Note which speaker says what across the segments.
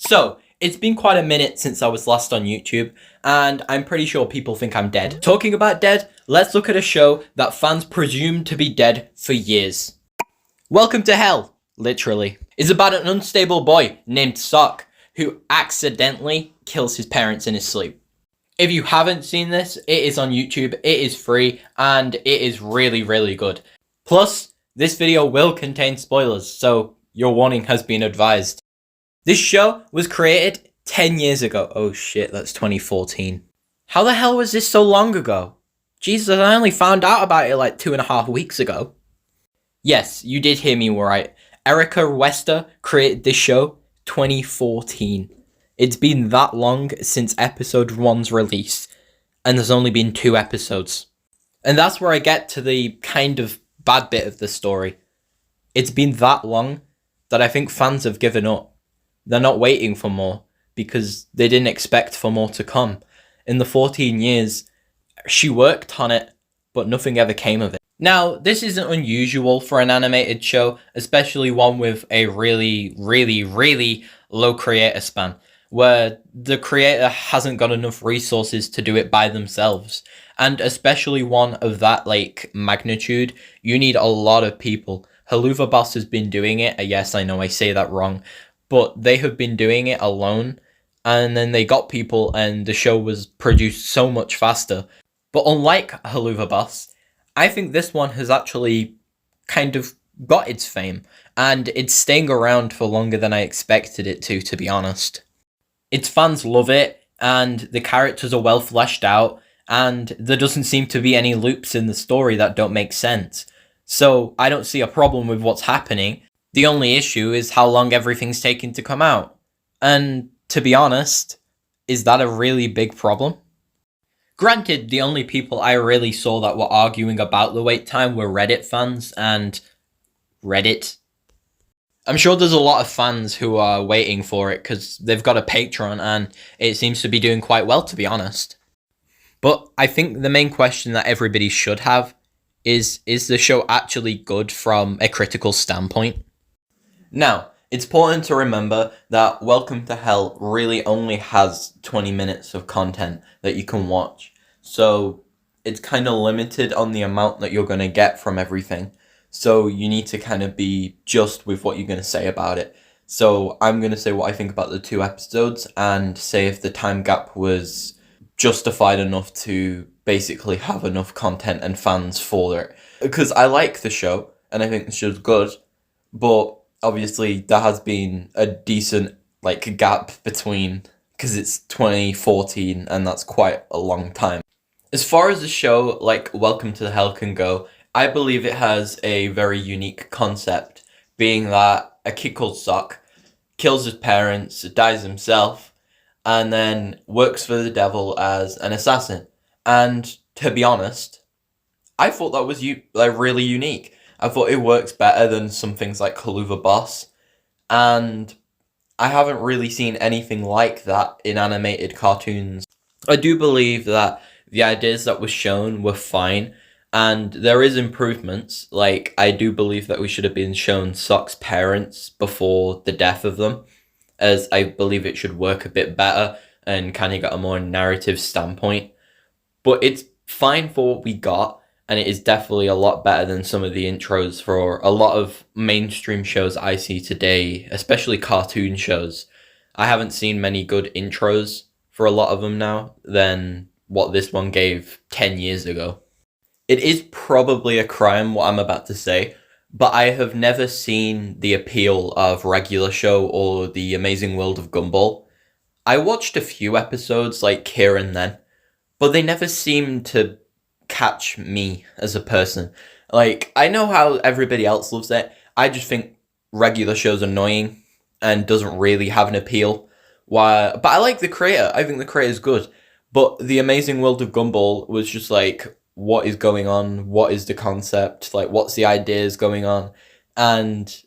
Speaker 1: So, it's been quite a minute since I was last on YouTube, and I'm pretty sure people think I'm dead. Talking about dead, let's look at a show that fans presume to be dead for years. Welcome to Hell, literally. It's about an unstable boy named Sock, who accidentally kills his parents in his sleep. If you haven't seen this, it is on YouTube, it is free, and it is really, really good. Plus, this video will contain spoilers, so your warning has been advised. This show was created 10 years ago. Oh shit, that's 2014. How the hell was this so long ago? Jesus, I only found out about it like 2.5 weeks ago. Yes, you did hear me right. Erica Wester created this show 2014. It's been that long since episode 1's release, and there's only been 2 episodes. And that's where I get to the kind of bad bit of the story. It's been that long that I think fans have given up. They're not waiting for more because they didn't expect for more to come. In the 14 years, she worked on it, but nothing ever came of it. Now, this isn't unusual for an animated show, especially one with a really, really, really low creator span, where the creator hasn't got enough resources to do it by themselves. And especially one of that, like, magnitude, you need a lot of people. Helluva Boss has been doing it. Yes, I know I say that wrong. But they have been doing it alone, and then they got people, and the show was produced so much faster. But unlike Helluva Boss, I think this one has actually kind of got its fame, and it's staying around for longer than I expected it to be honest. Its fans love it, and the characters are well fleshed out, and there doesn't seem to be any loops in the story that don't make sense. So I don't see a problem with what's happening. The only issue is how long everything's taking to come out. And to be honest, is that a really big problem? Granted, the only people I really saw that were arguing about the wait time were Reddit fans and Reddit. I'm sure there's a lot of fans who are waiting for it because they've got a Patreon and it seems to be doing quite well, to be honest. But I think the main question that everybody should have is the show actually good from a critical standpoint? Now, it's important to remember that Welcome to Hell really only has 20 minutes of content that you can watch. So it's kind of limited on the amount that you're going to get from everything. So you need to kind of be just with what you're going to say about it. So I'm going to say what I think about the 2 episodes and say if the time gap was justified enough to basically have enough content and fans for it. Because I like the show and I think the show's good, but obviously there has been a decent gap between, because it's 2014 and that's quite a long time. As far as the show like Welcome to Hell can go, I believe it has a very unique concept, being that a kid called Sock kills his parents, dies himself, and then works for the devil as an assassin. And to be honest, I thought that was really unique. I thought it works better than some things like Helluva Boss, and I haven't really seen anything like that in animated cartoons. I do believe that the ideas that were shown were fine, and there is improvements. Like, I do believe that we should have been shown Sock's parents before the death of them, as I believe it should work a bit better and kind of got a more narrative standpoint. But it's fine for what we got, and it is definitely a lot better than some of the intros for a lot of mainstream shows I see today, especially cartoon shows. I haven't seen many good intros for a lot of them now than what this one gave 10 years ago. It is probably a crime what I'm about to say, but I have never seen the appeal of Regular Show or The Amazing World of Gumball. I watched a few episodes like here and then, but they never seemed to catch me as a person. Like, I know how everybody else loves it. I just think Regular Show's annoying and doesn't really have an appeal. But I like the creator. I think the creator's good. But The Amazing World of Gumball was just like, what is going on? What is the concept? Like, what's the ideas going on? And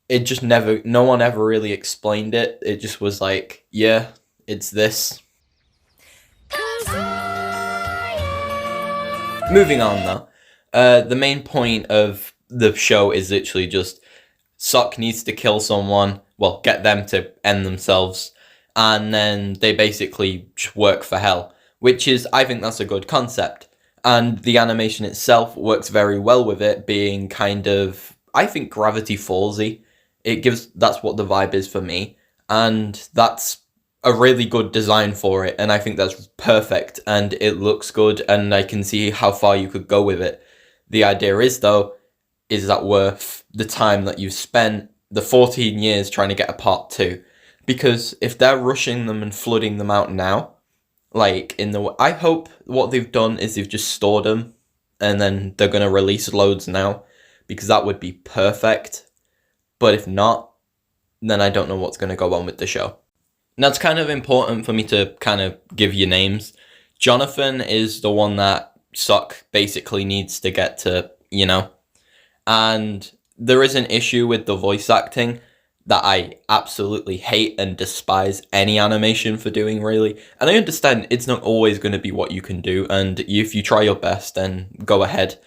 Speaker 1: it just no one ever really explained it. It just was like, yeah, it's this. Moving on though, the main point of the show is literally just Sock needs to kill someone, well, get them to end themselves, and then they basically just work for hell, which is, I think that's a good concept. And the animation itself works very well with it being kind of, I think, Gravity Fallsy. That's what the vibe is for me. And that's a really good design for it. And I think that's perfect. And it looks good. And I can see how far you could go with it. The idea is, though, is that worth the time that you've spent the 14 years trying to get a part 2? Because if they're rushing them and flooding them out now, I hope what they've done is they've just stored them and then they're going to release loads now, because that would be perfect. But if not, then I don't know what's going to go on with the show. Now, it's kind of important for me to kind of give you names. Jonathan is the one that Sok basically needs to get to, and there is an issue with the voice acting that I absolutely hate and despise any animation for doing, really. And I understand it's not always going to be what you can do, and if you try your best, then go ahead.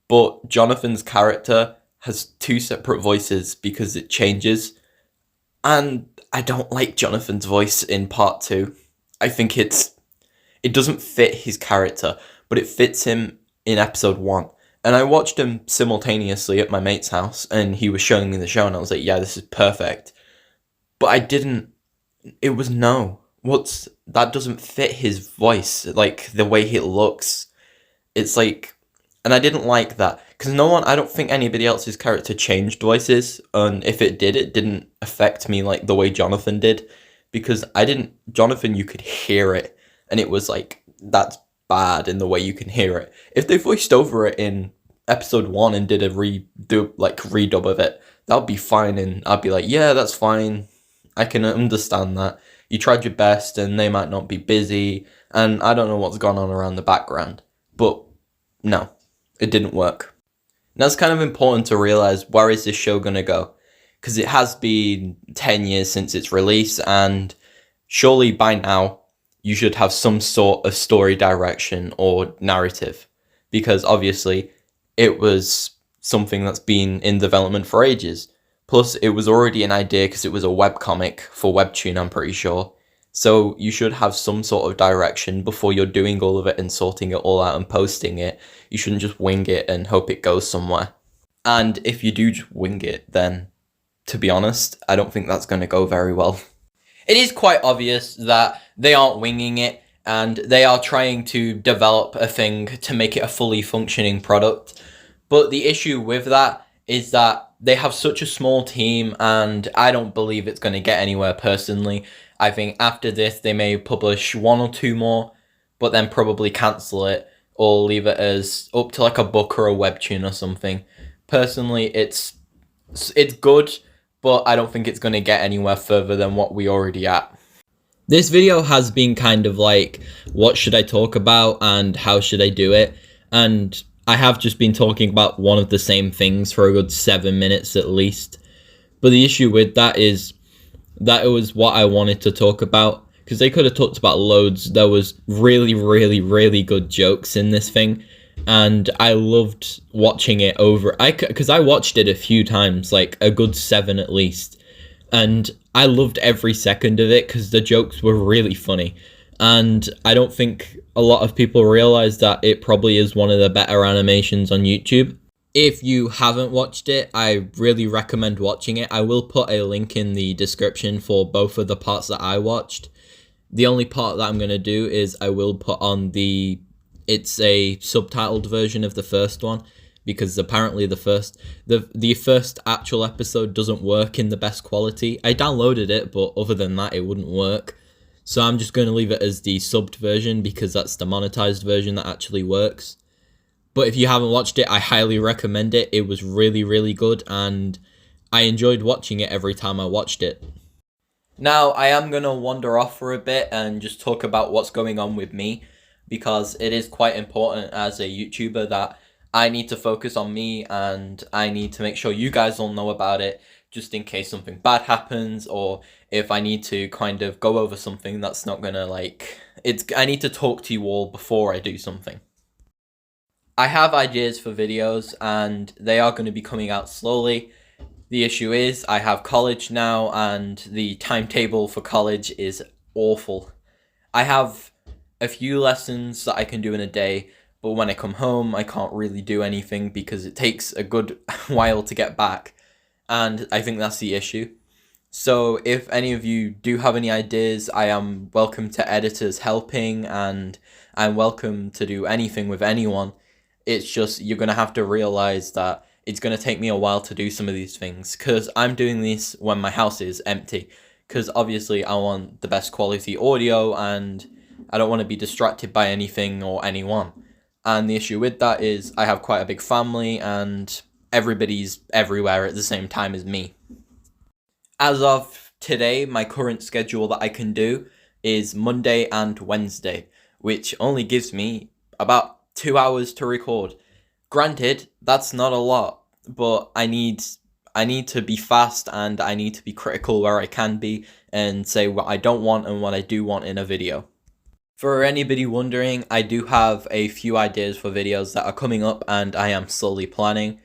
Speaker 1: But Jonathan's character has 2 separate voices because it changes, and I don't like Jonathan's voice in part 2. I think it doesn't fit his character, but it fits him in episode 1. And I watched him simultaneously at my mate's house, and he was showing me the show, and I was like, yeah, this is perfect. But that doesn't fit his voice, like, the way it looks. It's like, and I didn't like that, because I don't think anybody else's character changed voices, and if it did, it didn't affect me like the way Jonathan did, because Jonathan, you could hear it, and it was like, that's bad in the way you can hear it. If they voiced over it in episode 1 and did a redub of it, that would be fine, and I'd be like, yeah, that's fine. I can understand that. You tried your best, and they might not be busy, and I don't know what's gone on around the background. But no, it didn't work. Now, it's kind of important to realize, where is this show going to go? Because it has been 10 years since its release, and surely by now, you should have some sort of story direction or narrative, because obviously it was something that's been in development for ages. Plus, it was already an idea because it was a webcomic for Webtoon, I'm pretty sure. So you should have some sort of direction before you're doing all of it and sorting it all out and posting it. You shouldn't just wing it and hope it goes somewhere. And if you do just wing it, then, to be honest, I don't think that's going to go very well. It is quite obvious that they aren't winging it, and they are trying to develop a thing to make it a fully functioning product. But the issue with that is that they have such a small team, and I don't believe it's going to get anywhere personally. I think after this, they may publish 1 or 2 more, but then probably cancel it, or leave it as up to like a book or a webtoon or something. Personally, it's good, but I don't think it's going to get anywhere further than what we already at. This video has been kind of like, what should I talk about and how should I do it? And I have just been talking about one of the same things for a good 7 minutes at least. But the issue with that is that it was what I wanted to talk about, because they could have talked about loads. There was really, really, really good jokes in this thing. And I loved watching it over, because I watched it a few times, like a good 7 at least, and I loved every second of it because the jokes were really funny. And I don't think a lot of people realize that it probably is one of the better animations on YouTube. If you haven't watched it, I really recommend watching it. I will put a link in the description for both of the parts that I watched. The only part that I'm going to do is I will put on it's a subtitled version of the first one, because apparently the first actual episode doesn't work in the best quality. I downloaded it, but other than that, it wouldn't work. So I'm just going to leave it as the subbed version, because that's the monetized version that actually works. But if you haven't watched it, I highly recommend it. It was really, really good, and I enjoyed watching it every time I watched it. Now, I am going to wander off for a bit and just talk about what's going on with me, because it is quite important as a YouTuber that I need to focus on me, and I need to make sure you guys all know about it, just in case something bad happens, or if I need to kind of go over something that's not going to I need to talk to you all before I do something. I have ideas for videos, and they are going to be coming out slowly. The issue is I have college now and the timetable for college is awful. I have a few lessons that I can do in a day, but when I come home I can't really do anything because it takes a good while to get back, and I think that's the issue. So if any of you do have any ideas, I am welcome to editors helping, and I'm welcome to do anything with anyone. It's just you're going to have to realize that it's going to take me a while to do some of these things because I'm doing this when my house is empty, because obviously I want the best quality audio and I don't want to be distracted by anything or anyone. And the issue with that is I have quite a big family and everybody's everywhere at the same time as me. As of today, my current schedule that I can do is Monday and Wednesday, which only gives me about 2 hours to record. Granted, that's not a lot, but I need to be fast and I need to be critical where I can be and say what I don't want and what I do want in a video. For anybody wondering, I do have a few ideas for videos that are coming up and I am slowly planning.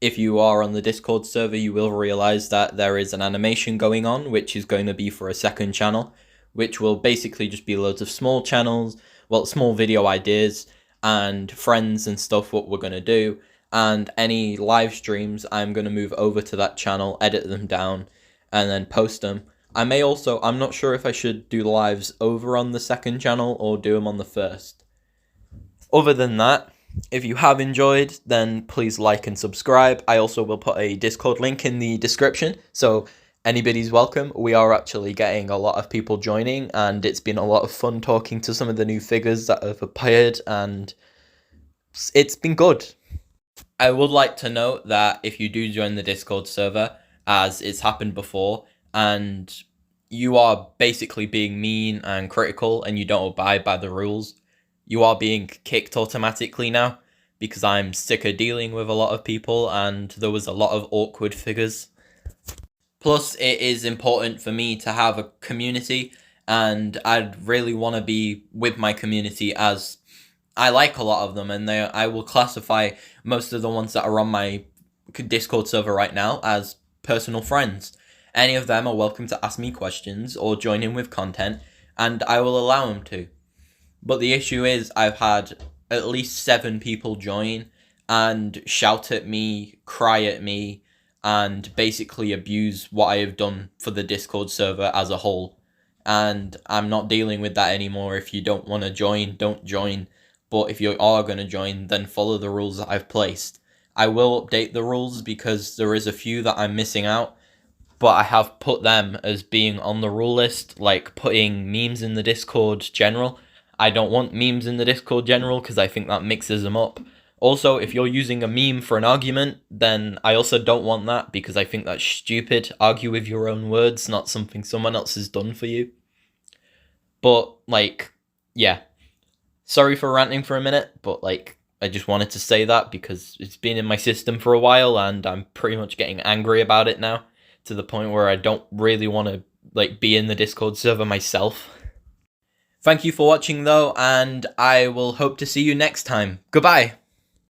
Speaker 1: If you are on the Discord server, you will realize that there is an animation going on, which is going to be for a second channel, which will basically just be loads of small channels, well, small video ideas and friends and stuff, what we're going to do. And any live streams, I'm going to move over to that channel, edit them down, and then post them. I'm not sure if I should do lives over on the second channel or do them on the first. Other than that, if you have enjoyed, then please like and subscribe. I also will put a Discord link in the description, so anybody's welcome. We are actually getting a lot of people joining, and it's been a lot of fun talking to some of the new figures that have appeared, and it's been good. I would like to note that if you do join the Discord server, as it's happened before, and you are basically being mean and critical and you don't abide by the rules, you are being kicked automatically now, because I'm sick of dealing with a lot of people and there was a lot of awkward figures. Plus, it is important for me to have a community, and I'd really want to be with my community, as I like a lot of them, and I will classify most of the ones that are on my Discord server right now as personal friends. Any of them are welcome to ask me questions or join in with content, and I will allow them to. But the issue is I've had at least 7 people join and shout at me, cry at me, and basically abuse what I have done for the Discord server as a whole. And I'm not dealing with that anymore. If you don't want to join, don't join. But if you are going to join, then follow the rules that I've placed. I will update the rules because there is a few that I'm missing out, but I have put them as being on the rule list, like putting memes in the Discord general. I don't want memes in the Discord general because I think that mixes them up. Also, if you're using a meme for an argument, then I also don't want that because I think that's stupid. Argue with your own words, not something someone else has done for you. But, yeah. Sorry for ranting for a minute, but, I just wanted to say that because it's been in my system for a while and I'm pretty much getting angry about it now, to the point where I don't really want to, be in the Discord server myself. Thank you for watching though, and I will hope to see you next time. Goodbye!